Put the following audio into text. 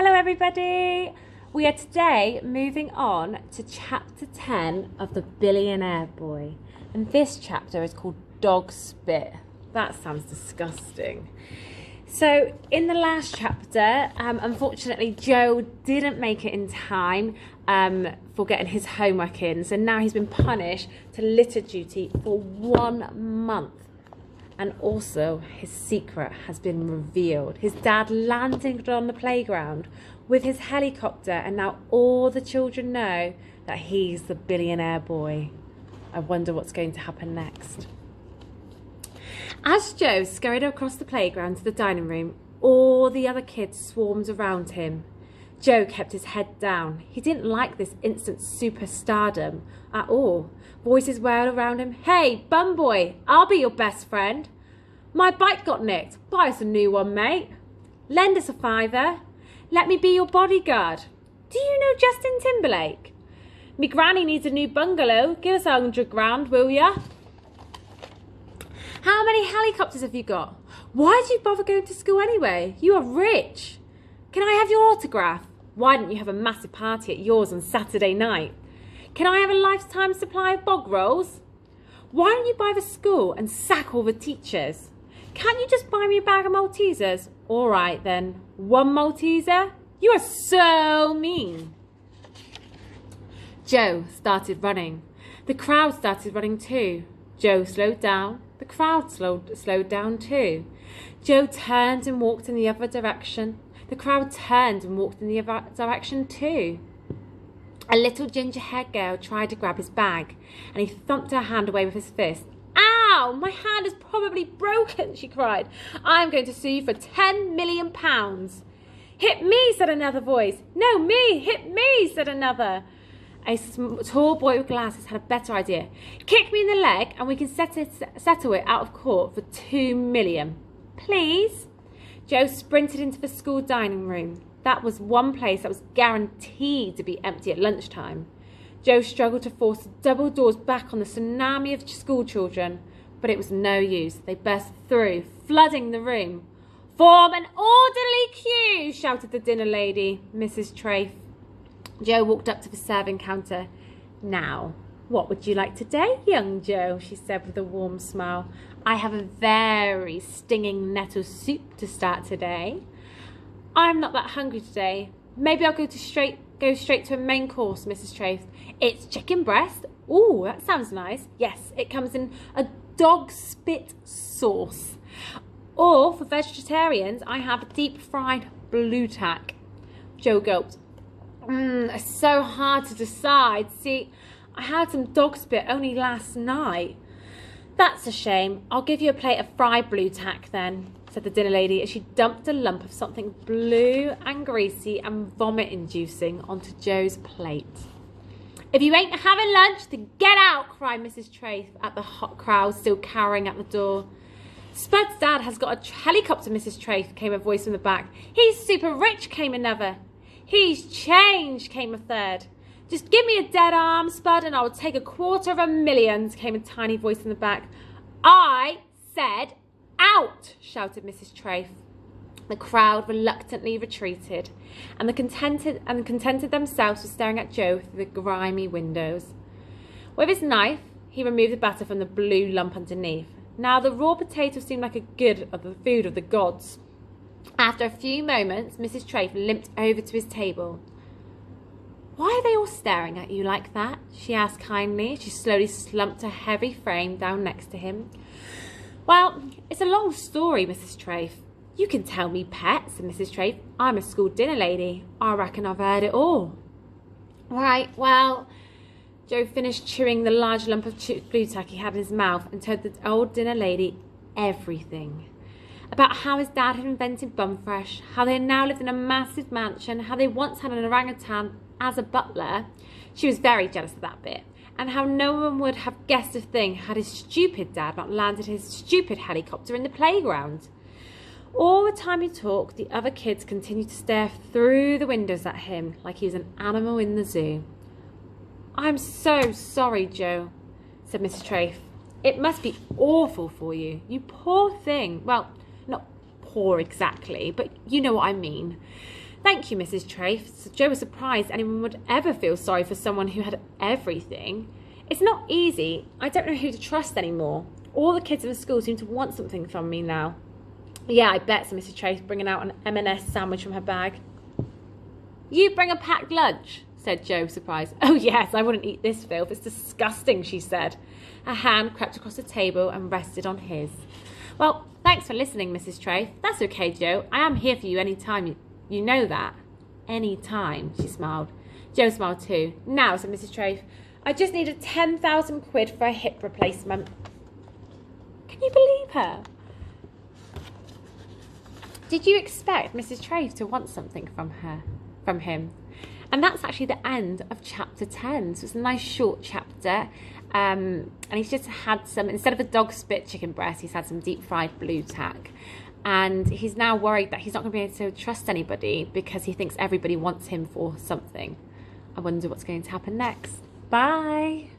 Hello everybody! We are today moving on to chapter 10 of the Billionaire Boy. And this chapter is called Dog Spit. That sounds disgusting. So in the last chapter, unfortunately Joe didn't make it in time for getting his homework in. So now he's been punished to litter duty for 1 month. And also, his secret has been revealed. His dad landed on the playground with his helicopter, and now all the children know that he's the billionaire boy. I wonder what's going to happen next. As Joe scurried across the playground to the dining room, all the other kids swarmed around him. Joe kept his head down. He didn't like this instant superstardom at all. Voices wailed around him. "Hey, bum boy, I'll be your best friend. My bike got nicked. Buy us a new one, mate. Lend us a $5. Let me be your bodyguard. Do you know Justin Timberlake? Me granny needs a new bungalow. Give us 100 grand, will ya? How many helicopters have you got? Why did you bother going to school anyway? You are rich. Can I have your autograph? Why didn't you have a massive party at yours on Saturday night? Can I have a lifetime supply of bog rolls? Why don't you buy the school and sack all the teachers? Can't you just buy me a bag of Maltesers? All right then, 1 Malteser? You are so mean." Joe started running. The crowd started running too. Joe slowed down. The crowd slowed down too. Joe turned and walked in the other direction. The crowd turned and walked in the other direction too. A little ginger-haired girl tried to grab his bag, and he thumped her hand away with his fist. "Ow! My hand is probably broken," she cried. "I'm going to sue you for £10 million. "Hit me," said another voice. "No, me! Hit me," said another. A tall boy with glasses had a better idea. "Kick me in the leg and we can settle it out of court for £2 million. Please?" Joe sprinted into the school dining room. That was one place that was guaranteed to be empty at lunchtime. Joe struggled to force the double doors back on the tsunami of school children, but it was no use. They burst through, flooding the room. "Form an orderly queue," shouted the dinner lady, Mrs. Trafe. Joe walked up to the serving counter. "Now, what would you like today, young Joe?" she said with a warm smile. "I have a very stinging nettle soup to start today. I'm not that hungry today. Maybe I'll go straight to a main course, Mrs. Trafe. It's chicken breast. Ooh, that sounds nice. Yes, it comes in a dog spit sauce. Or for vegetarians, I have deep fried blue tack." Joe gulped. It's so hard to decide. See, I had some dog spit only last night." "That's a shame. I'll give you a plate of fried blue tack then," said the dinner lady as she dumped a lump of something blue and greasy and vomit-inducing onto Joe's plate. "If you ain't having lunch, then get out," cried Mrs. Trafe at the hot crowd still cowering at the door. "Spud's dad has got a helicopter, Mrs. Trafe," came a voice from the back. "He's super rich," came another. "He's changed," came a third. "Just give me a dead arm, Spud, and I will take $250,000, came a tiny voice in the back. "I said out," shouted Mrs. Trafe. The crowd reluctantly retreated, and the contented themselves were staring at Joe through the grimy windows. With his knife, he removed the batter from the blue lump underneath. Now the raw potato seemed like the food of the gods. After a few moments, Mrs. Trafe limped over to his table. "Why are they all staring at you like that?" she asked kindly. She slowly slumped her heavy frame down next to him. "Well, it's a long story, Mrs. Trafe." "You can tell me, pet," said Mrs. Trafe. "I'm a school dinner lady. I reckon I've heard it all." "Right, well..." Joe finished chewing the large lump of blue tack he had in his mouth and told the old dinner lady everything. About how his dad had invented Bumfresh, how they now lived in a massive mansion, how they once had an orangutan as a butler. She was very jealous of that bit. And how no one would have guessed a thing had his stupid dad not landed his stupid helicopter in the playground. All the time he talked, the other kids continued to stare through the windows at him like he was an animal in the zoo. "I'm so sorry, Joe," said Mrs. Trafe. "It must be awful for you. You poor thing. Well, not poor exactly, but you know what I mean. Thank you, Mrs. Trafe. Joe was surprised anyone would ever feel sorry for someone who had everything. It's not easy. I don't know who to trust anymore. All the kids in the school seem to want something from me now. Yeah, I bet, said Mrs. Trafe, bringing out an M&S sandwich from her bag. You bring a packed lunch, said Joe, surprised. Oh, yes, I wouldn't eat this filth. It's disgusting, she said. Her hand crept across the table and rested on his. Well, thanks for listening, Mrs. Trafe. That's okay, Joe. I am here for you any time. You know that. Any time, she smiled. Joe smiled too. Now, said Mrs. Trafe, I just needed 10,000 quid for a hip replacement. Can you believe her? Did you expect Mrs. Trafe to want something from him? And that's actually the end of chapter 10. So it's a nice short chapter. And he's just had some, instead of a dog spit chicken breast, he's had some deep fried blue tack. And he's now worried that he's not going to be able to trust anybody because he thinks everybody wants him for something. I wonder what's going to happen next. Bye.